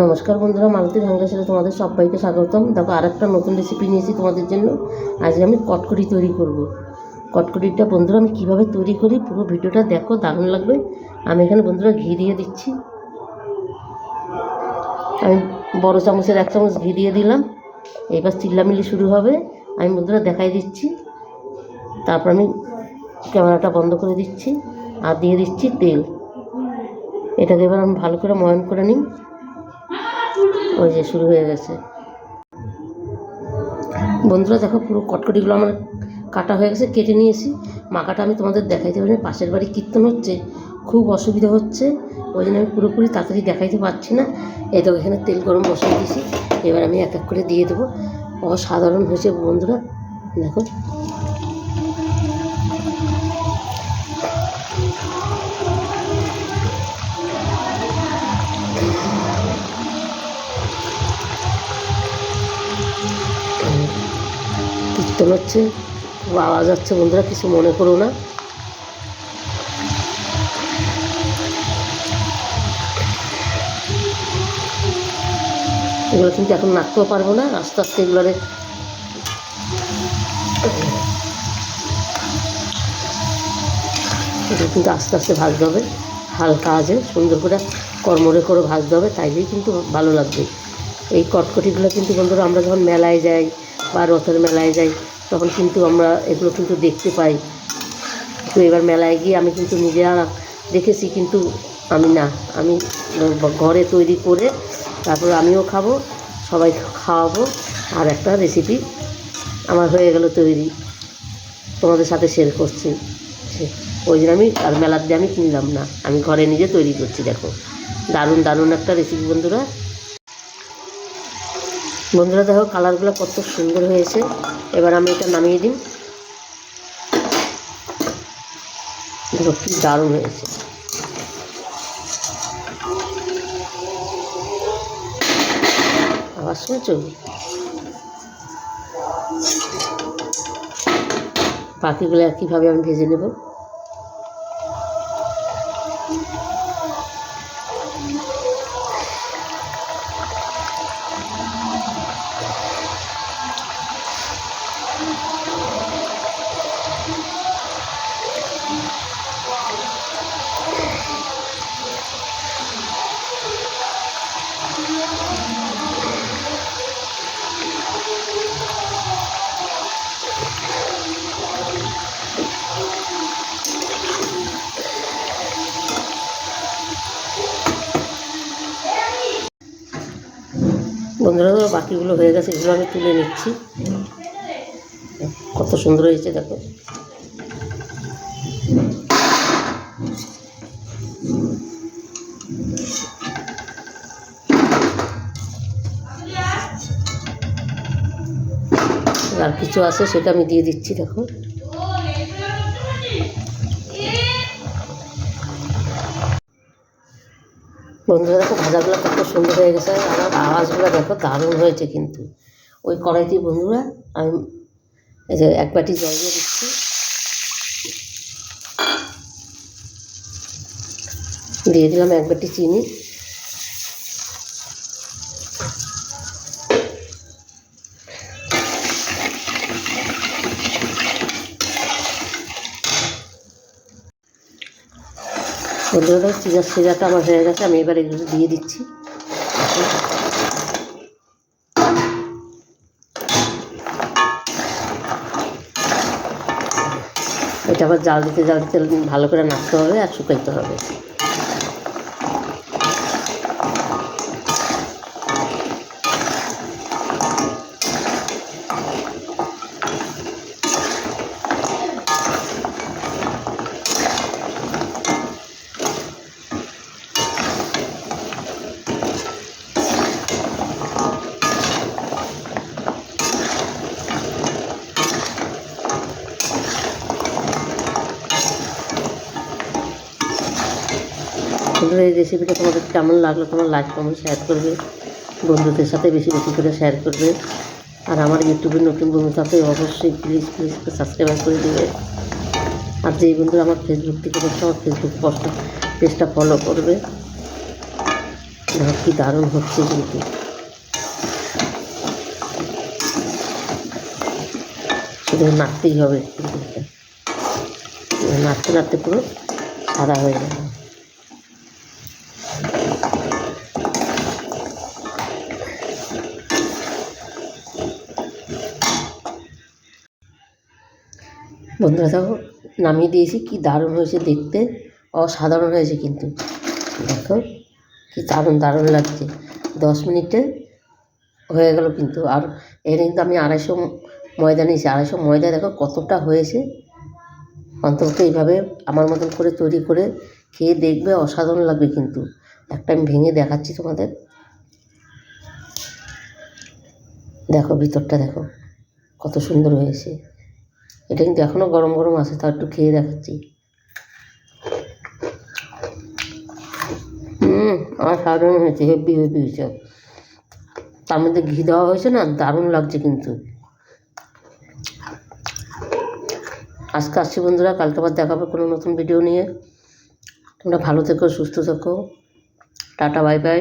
নমস্কার বন্ধুরা, মালতী ভাঙ্গাসে তোমাদের সবাইকে স্বাগতম। দেখো আরেকটা নতুন রেসিপি নিয়েছি তোমাদের জন্য। আজকে আমি কটকটি তৈরি করব। কটকটিটা বন্ধুরা আমি কীভাবে তৈরি করি পুরো ভিডিওটা দেখো, দারুণ লাগবে। আমি এখানে বন্ধুরা ঘি দিয়ে দিচ্ছি। আমি বড় চামচের 1 চামচ ঘি দিয়ে দিলাম। এবার চিল্লামিল্লি শুরু হবে। আমি বন্ধুরা দেখাই দিচ্ছি। তারপর আমি ক্যামেরাটা বন্ধ করে দিচ্ছি আর দিয়ে দিচ্ছি তেল। এটাকে এবার আমি ভালো করে ময়ান করে নিই। ওই যে শুরু হয়ে গেছে বন্ধুরা, দেখো পুরো কটকটিগুলো আমার কাটা হয়ে গেছে, কেটে নিয়েছি। মাখাটা আমি তোমাদের দেখাইতে পারি, পাশের বাড়ি কীর্তন হচ্ছে, খুব অসুবিধা হচ্ছে, ওই জন্য আমি পুরোপুরি তাড়াতাড়ি দেখাইতে পারছি না। এই তো এখানে তেল গরম বসিয়ে দিয়েছি, এবার আমি এক এক করে দিয়ে দেবো। অসাধারণ হয়েছে বন্ধুরা, দেখো। কীর্তন হচ্ছে, খুব আওয়াজ হচ্ছে বন্ধুরা, কিছু মনে করো না। এগুলো কিন্তু এখন নাড়তেও পারবো না, আস্তে আস্তে এগুলোরে কিন্তু আস্তে আস্তে ভাজতে হবে, হালকা আঁচে সুন্দর করে কড়মড়ে করে ভাজতে হবে, তাইলেই কিন্তু ভালো লাগবে। এই কটকটিগুলো কিন্তু বন্ধুরা আমরা যখন মেলায় যাই বা রথের মেলায় যাই তখন কিন্তু আমরা এগুলো কিন্তু দেখতে পাই। তো এবার মেলায় গিয়ে আমি কিন্তু নিজেরা দেখেছি, কিন্তু আমি ঘরে তৈরি করে তারপর আমিও খাবো, সবাই খাওয়াবো। আর একটা রেসিপি আমার হয়ে গেল তৈরি, তোমাদের সাথে শেয়ার করছি। ওই জন্য আমি আর মেলার দিয়ে আমি কিনলাম না, আমি ঘরে নিজে তৈরি করছি। দেখো দারুণ দারুণ একটা রেসিপি বন্ধুরা। দেখো কালারগুলো কত সুন্দর হয়েছে। এবার আমি এটা নামিয়ে দিই। দেখো কি দারুণ হয়েছে। আবার শুনছো, বাকিগুলো একইভাবে আমি ভেজে নেব। বন্ধুরা বাকিগুলো হয়ে গেছে, এগুলো আমি তুলে নিচ্ছি। কত সুন্দর হয়েছে দেখো। আর কিছু আছে সেটা আমি দিয়ে দিচ্ছি। দেখো বন্ধুরা, দেখো ভাজাগুলো কত সুন্দর হয়ে গেছে, আর আওয়াজগুলো দেখো দারুণ হয়েছে কিন্তু। ওই কড়াইতে বন্ধুরা আমি এই যে 1 বাটি জল দিয়ে দিচ্ছি। দিয়ে দিলাম 1 বাটি চিনি। বন্ধুরা চিজার সিরাটা আমার হয়ে গেছে, আমি এবার এগুলো দিয়ে দিচ্ছি। এটা আবার জাল দিতে ভালো করে নাড়তে হবে আর শুকাইতে হবে। বন্ধুরা এই রেসিপিটা তোমাদের কেমন লাগলো, তোমার লাইক কমেন্ট শেয়ার করবে, বন্ধুদের সাথে বেশি বেশি করে শেয়ার করবে। আর আমার ইউটিউবের নতুন বন্ধু থাকলে অবশ্যই প্লিজ সাবস্ক্রাইব করে দেবে। আর যেই বন্ধুরা আমার ফেসবুক থেকে দেখছো, আমার ফেসবুক পেজটা ফলো করবে। দেখো কি দারুণ হচ্ছে কিন্তু। শুধু নাড়তেই হবে কিন্তু, নাড়তে নাড়তে পুরো সাদা হয়ে যাবে। বন্ধুরা দেখো নামিয়ে দিয়েছি, কি দারুণ হয়েছে দেখতে, অসাধারণ হয়েছে কিন্তু। দেখো কি দারুণ দারুণ লাগছে। 10 মিনিটে হয়ে গেল কিন্তু। আর এর কিন্তু আমি 250 ময়দা নিয়েছি। 250 ময়দা দেখো কতটা হয়েছে। অন্তত এইভাবে আমার মতন করে তৈরি করে খেয়ে দেখবে, অসাধারণ লাগবে কিন্তু। একটা আমি ভেঙে দেখাচ্ছি তোমাদের। দেখো ভিতরটা দেখো কত সুন্দর হয়েছে। এটা কিন্তু এখনও গরম গরম আছে, তাও একটু খেয়ে দেখাচ্ছি। অসাধারণ হয়েছে, হেভি হেভি হয়েছে। তার মধ্যে ঘি দেওয়া হয়েছে না, দারুণ লাগছে কিন্তু। আজকে আসছি বন্ধুরা, কালকে আবার দেখাবে কোনো নতুন ভিডিও নিয়ে। তোমরা ভালো থেকো, সুস্থ থেকো, টাটা বাই বাই।